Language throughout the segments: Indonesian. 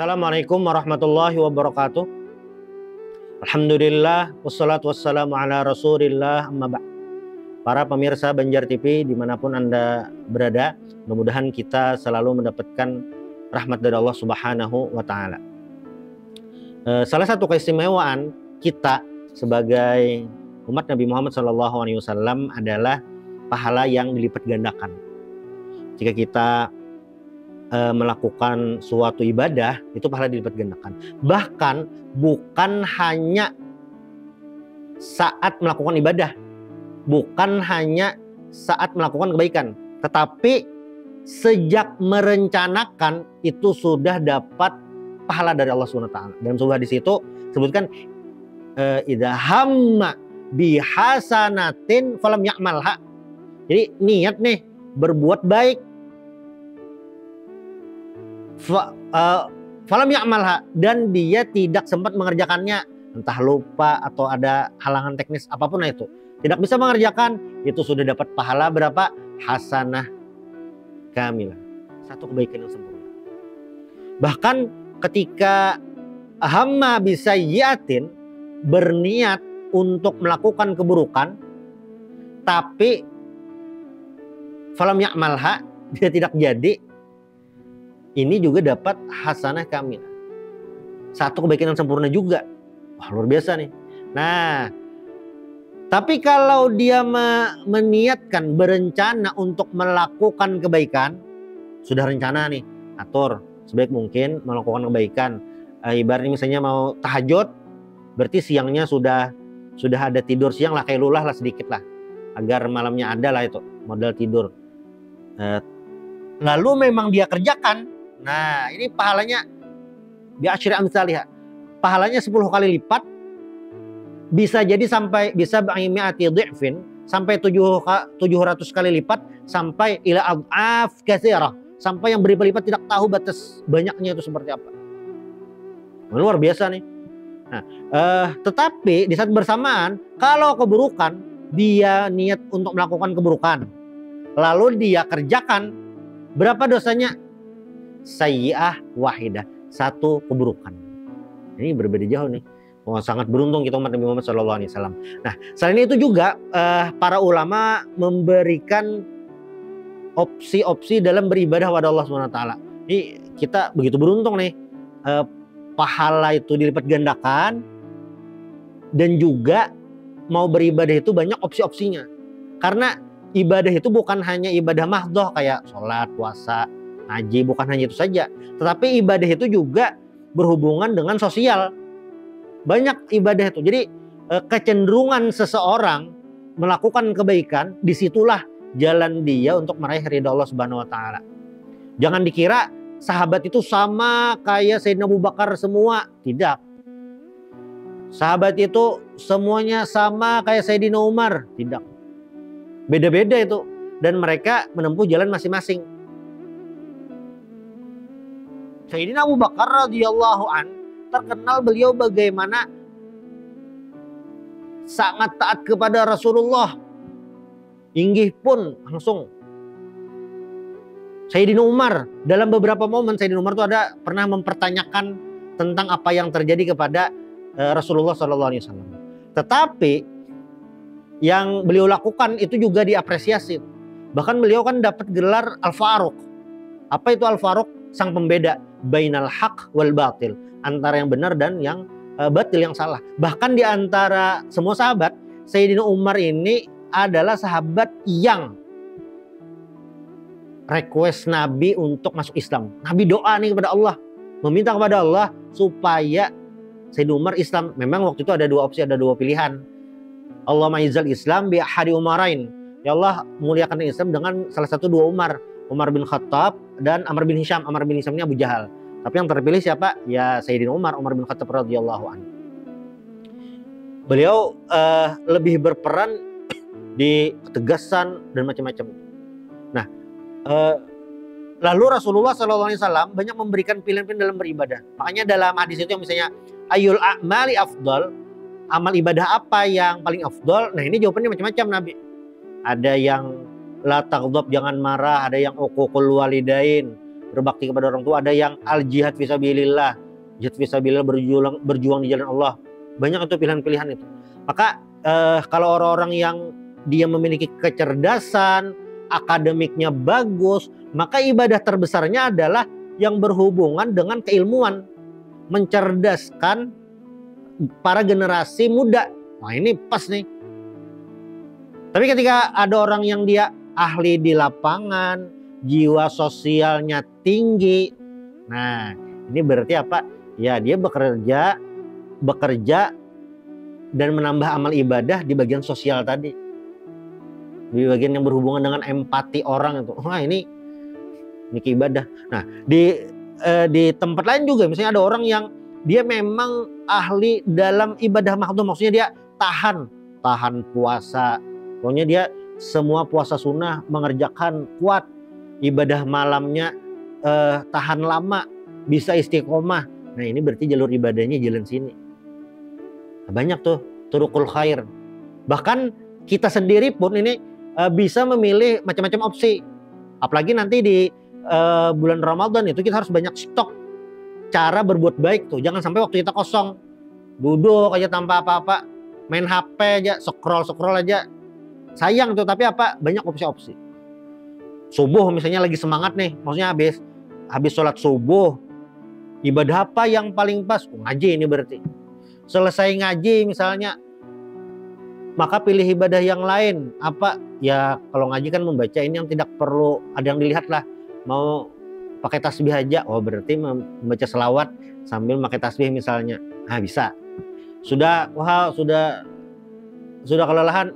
Assalamualaikum warahmatullahi wabarakatuh. Alhamdulillah, wassalatu wassalamu ala rasulillah, amma ba'd. Para pemirsa Banjar TV dimanapun Anda berada, mudah-mudahan kita selalu mendapatkan rahmat dari Allah Subhanahu wa Ta'ala. Salah satu keistimewaan kita sebagai umat Nabi Muhammad SAW adalah pahala yang dilipat gandakan. Jika kita melakukan suatu ibadah, itu pahala dilipat gandakan. Bahkan bukan hanya saat melakukan ibadah, bukan hanya saat melakukan kebaikan, tetapi sejak merencanakan itu sudah dapat pahala dari Allah SWT. Dalam sebuah hadis itu sebutkan idza hamma bihasanatin falam ya'malha. Jadi niat nih berbuat baik, falam ya'malha, dan dia tidak sempat mengerjakannya, entah lupa atau ada halangan teknis apapun itu, tidak bisa mengerjakan, itu sudah dapat pahala berapa? Hasanah kamilah, satu kebaikan yang sempurna. Bahkan ketika hamma bisayyi'atin, berniat untuk melakukan keburukan tapi falam ya'malha, dia tidak jadi, ini juga dapat hasanah kamilah, satu kebaikan yang sempurna juga. Wah, luar biasa nih. Nah, tapi kalau dia meniatkan, berencana untuk melakukan kebaikan, sudah rencana nih, atur sebaik mungkin melakukan kebaikan. Ibaratnya misalnya mau tahajud, berarti siangnya sudah ada tidur siang lah, kayak lulah lah sedikit lah, agar malamnya ada lah itu modal tidur. Lalu memang dia kerjakan, nah ini pahalanya bi asyri amsalihha, pahalanya 10 kali lipat, bisa jadi sampai bisa ba'imi'ati dhi'fin, sampai 700 kali lipat, sampai ila ad'af katsirah, sampai yang berlipat-lipat tidak tahu batas banyaknya itu seperti apa. Luar biasa nih. Nah, tetapi di saat bersamaan, kalau keburukan, dia niat untuk melakukan keburukan, lalu dia kerjakan, berapa dosanya? Sayyi'ah wahidah, satu keburukan. Ini berbeda jauh nih. Oh, sangat beruntung kita umat Nabi Muhammad SAW. Nah, selain itu juga para ulama memberikan opsi-opsi dalam beribadah kepada Allah SWT. Ini kita begitu beruntung nih. Pahala itu dilipat gandakan, dan juga mau beribadah itu banyak opsi-opsinya. Karena ibadah itu bukan hanya ibadah mahdhah kayak sholat, puasa, ngaji, bukan hanya itu saja. Tetapi ibadah itu juga berhubungan dengan sosial. Banyak ibadah itu. Jadi kecenderungan seseorang melakukan kebaikan, disitulah jalan dia untuk meraih ridha Allah Subhanahu wa Ta'ala. Jangan dikira sahabat itu sama kayak Sayyidina Abu Bakar semua. Tidak. Sahabat itu semuanya sama kayak Sayyidina Umar. Tidak. Beda-beda itu. Dan mereka menempuh jalan masing-masing. Sayyidina Abu Bakar radhiyallahu an terkenal beliau bagaimana sangat taat kepada Rasulullah. Inggih pun langsung. Sayyidina Umar dalam beberapa momen, Sayyidina Umar itu ada pernah mempertanyakan tentang apa yang terjadi kepada Rasulullah SAW. Tetapi yang beliau lakukan itu juga diapresiasi. Bahkan beliau kan dapat gelar Al-Faruq. Apa itu Al-Faruq? Sang pembeda bainal haq wal batil, antara yang benar dan yang batil, yang salah. Bahkan di antara semua sahabat, Sayyidina Umar ini adalah sahabat yang request Nabi untuk masuk Islam. Nabi doa nih kepada Allah, meminta kepada Allah supaya Sayyidina Umar Islam. Memang waktu itu ada dua opsi, ada dua pilihan. Allahumma izzal Islam bi ahadi umarain. Ya Allah, muliakan Islam dengan salah satu dua Umar. Umar bin Khattab dan Amr bin Hisham. Amr bin Hisham ini Abu Jahal. Tapi yang terpilih siapa? Ya Sayyidina Umar bin Khattab radhiyallahu anhu. Beliau lebih berperan di ketegasan dan macam-macam. Nah, lalu Rasulullah SAW banyak memberikan pilihan-pilihan dalam beribadah. Makanya dalam hadis itu yang misalnya ayul a'mali afdal, amal ibadah apa yang paling afdal? Nah, ini jawabannya macam-macam Nabi. Ada yang la taghdab, jangan marah, ada yang uququl walidain, berbakti kepada orang tua, ada yang al jihad fisabilillah, jihad fisabilillah, berjuang di jalan Allah. Banyak itu pilihan-pilihan itu. Maka kalau orang-orang yang dia memiliki kecerdasan, akademiknya bagus, maka ibadah terbesarnya adalah yang berhubungan dengan keilmuan, mencerdaskan para generasi muda. Wah, ini pas nih. Tapi ketika ada orang yang dia ahli di lapangan, jiwa sosialnya tinggi, nah ini berarti apa? Ya dia bekerja dan menambah amal ibadah di bagian sosial tadi, di bagian yang berhubungan dengan empati orang itu. Wah, ini ibadah. Nah di tempat lain juga misalnya ada orang yang dia memang ahli dalam ibadah makhdum, maksudnya dia tahan puasa, pokoknya dia semua puasa sunnah mengerjakan kuat, ibadah malamnya tahan lama, bisa istiqomah. Nah ini berarti jalur ibadahnya jalan sini. Banyak tuh turukul khair. Bahkan kita sendiri pun ini bisa memilih macam-macam opsi. Apalagi nanti di bulan Ramadan itu kita harus banyak stok cara berbuat baik tuh. Jangan sampai waktu kita kosong, duduk aja tanpa apa-apa, main HP aja, scroll aja. Sayang tuh, tapi apa? Banyak opsi-opsi. Subuh misalnya lagi semangat nih, maksudnya habis sholat subuh, ibadah apa yang paling pas? Ngaji ini berarti. Selesai ngaji misalnya, maka pilih ibadah yang lain. Apa? Ya kalau ngaji kan membaca ini yang tidak perlu ada yang dilihat lah. Mau pakai tasbih aja, oh berarti membaca selawat sambil pakai tasbih misalnya. Nah bisa. Sudah kelelahan,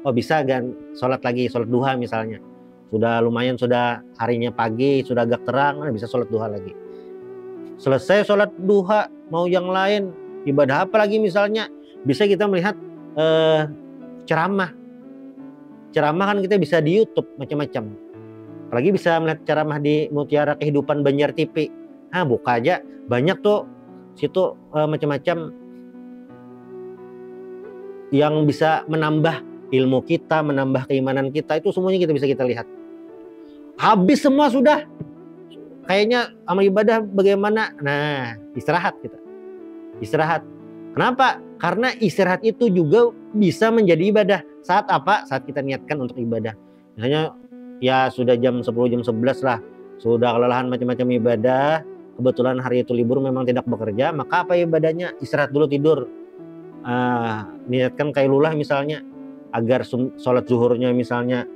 oh bisa kan sholat lagi, sholat duha misalnya. Sudah lumayan, sudah harinya pagi, sudah agak terang, bisa sholat duha lagi. Selesai sholat duha, mau yang lain, ibadah apa lagi misalnya, bisa kita melihat ceramah. Ceramah kan kita bisa di YouTube macam-macam. Apalagi bisa melihat ceramah di Mutiara Kehidupan Banjar TV. Nah buka aja, banyak tuh situ macam-macam yang bisa menambah ilmu kita, menambah keimanan kita, itu semuanya kita lihat. Habis semua sudah, kayaknya amal ibadah bagaimana? Nah istirahat kita, istirahat. Kenapa? Karena istirahat itu juga bisa menjadi ibadah. Saat apa? Saat kita niatkan untuk ibadah. Misalnya ya sudah jam 10, jam 11 lah, sudah kelelahan macam-macam ibadah, kebetulan hari itu libur memang tidak bekerja, maka apa ibadahnya? Istirahat dulu, tidur. Niatkan qailulah misalnya, agar sholat zuhurnya misalnya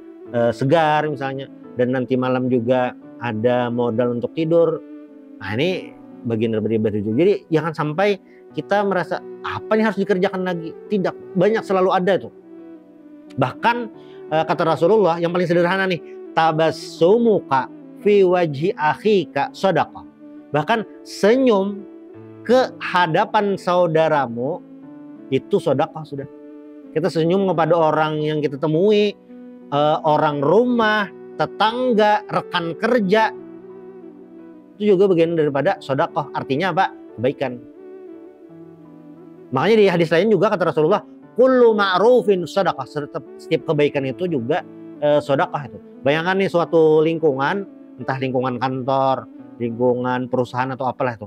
segar misalnya, dan nanti malam juga ada modal untuk tidur. Nah ini bagian dari ibadah juga. Jadi jangan sampai kita merasa apa nih harus dikerjakan lagi. Tidak, banyak selalu ada tuh. Bahkan kata Rasulullah yang paling sederhana nih, tabassumuka fi wajhi akhika shadaqah. Bahkan senyum ke hadapan saudaramu itu sedekah sudah. Kita senyum kepada orang yang kita temui, orang rumah, tetangga, rekan kerja, itu juga bagian daripada sedekah. Artinya apa? Kebaikan. Makanya di hadis lain juga kata Rasulullah, kullu ma'rufin sedekah. Setiap kebaikan itu juga sedekah itu. Bayangkan nih suatu lingkungan, entah lingkungan kantor, lingkungan perusahaan atau apalah itu,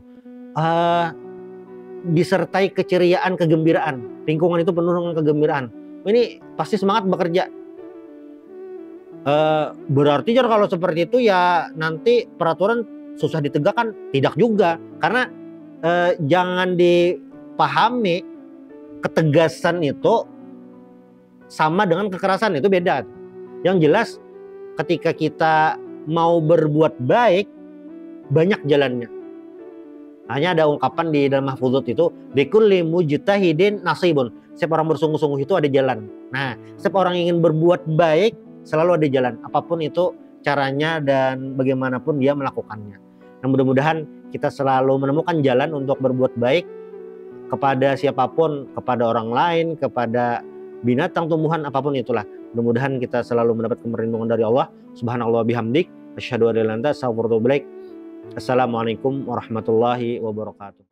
disertai keceriaan, kegembiraan. Lingkungan itu penuh dengan kegembiraan. Ini pasti semangat bekerja. Berarti kalau seperti itu ya nanti peraturan susah ditegakkan? Tidak juga. Karena jangan dipahami ketegasan itu sama dengan kekerasan, itu beda. Yang jelas ketika kita mau berbuat baik, banyak jalannya. Hanya ada ungkapan di dalam mahfuzat itu, likulli mujtahidin nasibun. Setiap orang bersungguh-sungguh itu ada jalan. Nah, setiap orang yang ingin berbuat baik selalu ada jalan. Apapun itu caranya dan bagaimanapun dia melakukannya. Nah, mudah-mudahan kita selalu menemukan jalan untuk berbuat baik kepada siapapun, kepada orang lain, kepada binatang, tumbuhan, apapun itulah. Mudah-mudahan kita selalu mendapat perlindungan dari Allah. Subhanallah bihamdik, asyhadu an la ilaha illa anta, astaghfiruka wa atubu ilaik. Assalamualaikum warahmatullahi wabarakatuh.